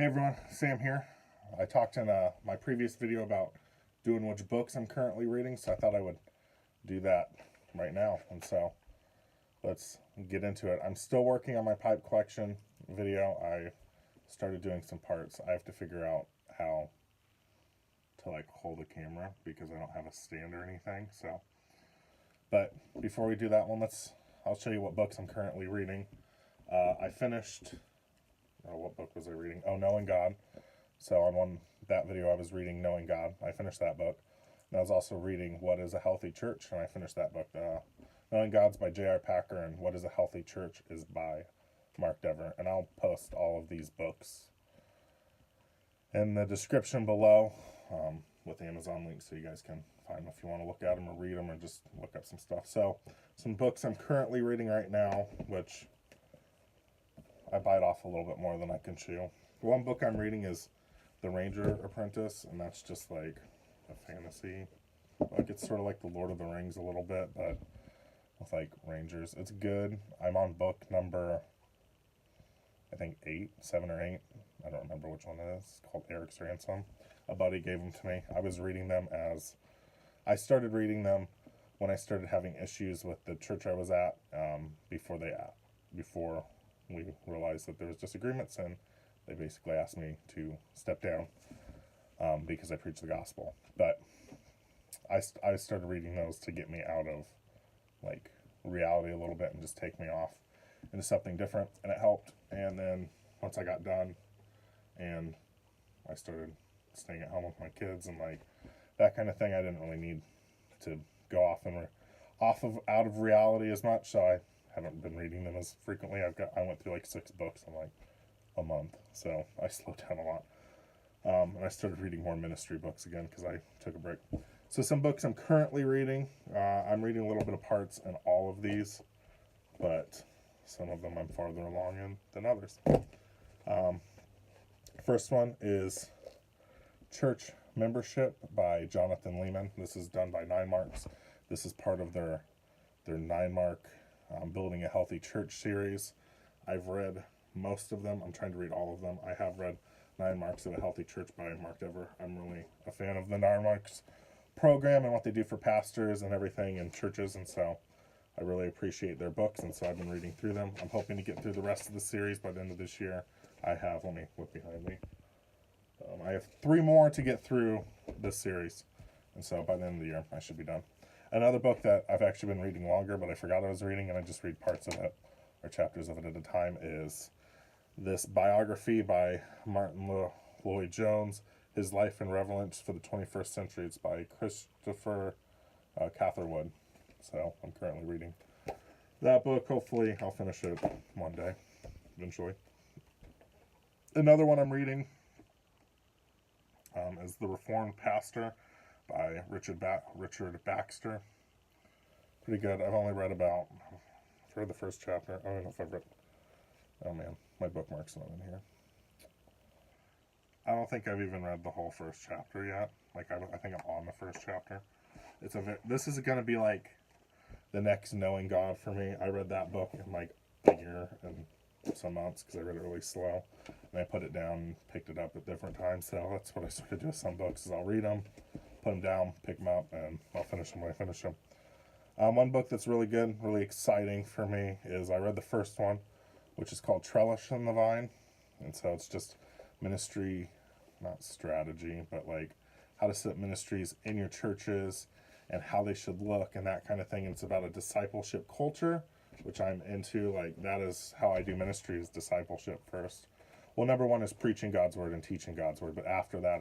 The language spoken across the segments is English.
Hey everyone, Sam here. I talked in my previous video about doing which books I'm currently reading, so I thought I would do that right now. And so let's get into it. I'm still working on my pipe collection video. I started doing some parts. I have to figure out how to hold a camera because I don't have a stand or anything. But before we do that one, I'll show you what books I'm currently reading. I finished. What book was I reading? Oh, Knowing God. So on that video, I was reading Knowing God. I finished that book. And I was also reading What is a Healthy Church, and I finished that book. Knowing God's by J.I. Packer, and What is a Healthy Church is by Mark Dever. And I'll post all of these books in the description below with Amazon links so you guys can find them if you want to look at them or read them or just look up some stuff. So some books I'm currently reading right now, which I bite off a little bit more than I can chew. One book I'm reading is The Ranger Apprentice, and that's just like a fantasy. It's sort of like The Lord of the Rings a little bit, but with rangers. It's good. I'm on book number, I think 7 or 8. I don't remember which one it is. It's called Eric's Ransom. A buddy gave them to me. I started reading them when I started having issues with the church I was at before we realized that there was disagreements, and they basically asked me to step down because I preach the gospel. But I started reading those to get me out of reality a little bit and just take me off into something different, and it helped. And then once I got done and I started staying at home with my kids and that kind of thing, I didn't really need to go out of reality as much, so I haven't been reading them as frequently. I went through 6 books in a month, so I slowed down a lot. And I started reading more ministry books again because I took a break. So some books I'm currently reading. I'm reading a little bit of parts in all of these, but some of them I'm farther along in than others. First one is Church Membership by Jonathan Leeman. This is done by 9 Marks. This is part of their 9 Mark Building a Healthy Church series. I've read most of them. I'm trying to read all of them. I have read 9 Marks of a Healthy Church by Mark Dever. I'm really a fan of the 9 Marks program and what they do for pastors and everything in churches, and so I really appreciate their books, and so I've been reading through them. I'm hoping to get through the rest of the series by the end of this year. Let me look behind me. I have 3 more to get through this series, and so by the end of the year, I should be done. Another book that I've actually been reading longer, but I forgot I was reading, and I just read parts of it, or chapters of it at a time, is this biography by Martin Lloyd-Jones, His Life and Relevance for the 21st Century. It's by Christopher Catherwood. So I'm currently reading that book. Hopefully I'll finish it one day, eventually. Another one I'm reading is The Reformed Pastor by Richard Baxter. Pretty good. I've only read the first chapter. I don't know if I've read. Oh man, my bookmark's not in here. I don't think I've even read the whole first chapter yet. I think I'm on the first chapter. This is going to be the next Knowing God for me. I read that book in a year and some months because I read it really slow, and I put it down and picked it up at different times. So that's what I sort of do with some books: is I'll read them, put them down, pick them up, and I'll finish them when I finish them. One book that's really good, really exciting for me is I read the first one, which is called Trellis and the Vine, and so it's just ministry, not strategy, but how to set ministries in your churches and how they should look and that kind of thing. And it's about a discipleship culture, which I'm into. That is how I do ministry, is discipleship first. Well, number one is preaching God's word and teaching God's word, but after that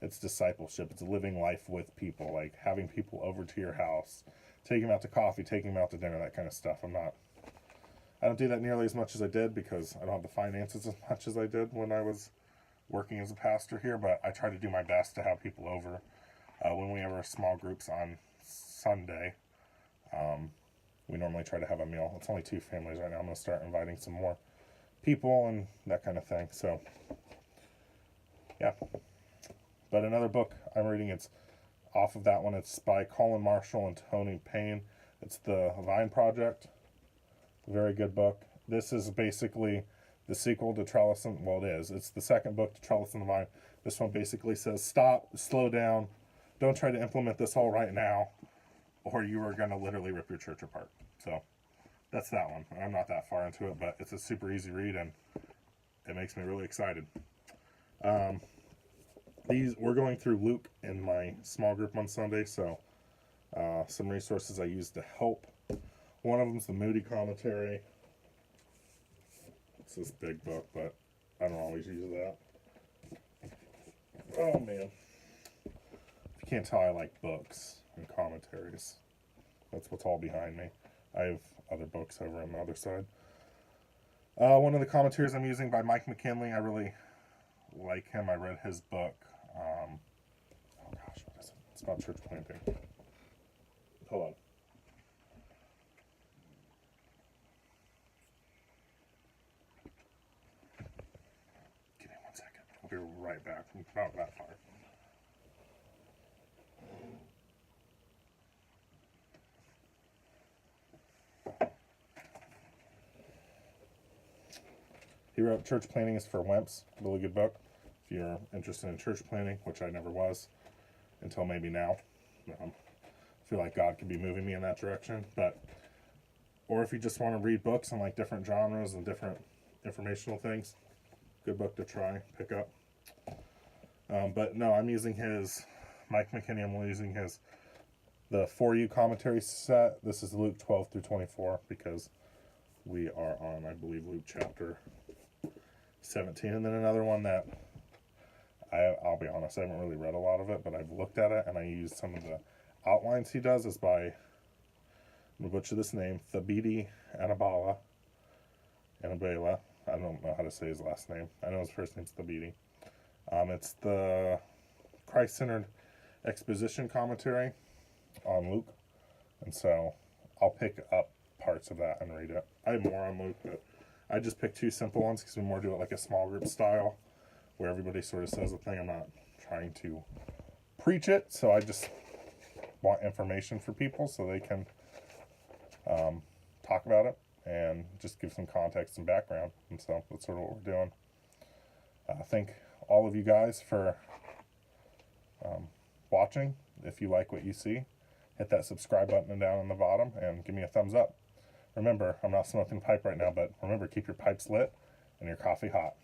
it's discipleship. It's living life with people, having people over to your house, taking them out to coffee, taking them out to dinner, that kind of stuff. I don't do that nearly as much as I did because I don't have the finances as much as I did when I was working as a pastor here, but I try to do my best to have people over. When we have our small groups on Sunday, we normally try to have a meal. It's only 2 families right now. I'm going to start inviting some more people and that kind of thing. So, yeah. But another book I'm reading, it's off of that one. It's by Colin Marshall and Tony Payne. It's The Vine Project. Very good book. This is basically the sequel to Trellis and, well, it is. It's the second book to Trellis and the Vine. This one basically says, stop, slow down, don't try to implement this all right now, or you are going to literally rip your church apart. So that's that one. I'm not that far into it, but it's a super easy read, and it makes me really excited. We're going through Luke in my small group on Sunday, so some resources I use to help. One of them is the Moody Commentary. It's this big book, but I don't always use that. Oh man. If you can't tell, I like books and commentaries. That's what's all behind me. I have other books over on the other side. One of the commentaries I'm using by Mike McKinley, I really like him. I read his book. Oh gosh, what is it? It's about church planting. Hold on. Give me 1 second. I'll be right back. I'm about that far. He wrote Church Planting is for Wimps. Really good book. If you're interested in church planting, which I never was until maybe now. I feel like God could be moving me in that direction. Or if you just want to read books on like different genres and different informational things, good book to try, pick up. But no, I'm using his, Mike McKinney, I'm using the For You commentary set. This is Luke 12 through 24 because we are on, I believe, Luke chapter 17. And then another one that I'll be honest, I haven't really read a lot of it, but I've looked at it and I used some of the outlines he does. Is by, I'm going to butcher this name, Thabiti Annabella. I don't know how to say his last name. I know his first name's Thabiti. It's the Christ-centered exposition commentary on Luke. And so I'll pick up parts of that and read it. I have more on Luke, but I just picked 2 simple ones because we more do it like a small group style where everybody sort of says a thing. I'm not trying to preach it, so I just want information for people so they can talk about it and just give some context and background. And so that's sort of what we're doing. Thank all of you guys for watching. If you like what you see, hit that subscribe button down on the bottom and give me a thumbs up. Remember, I'm not smoking a pipe right now, but remember, keep your pipes lit and your coffee hot.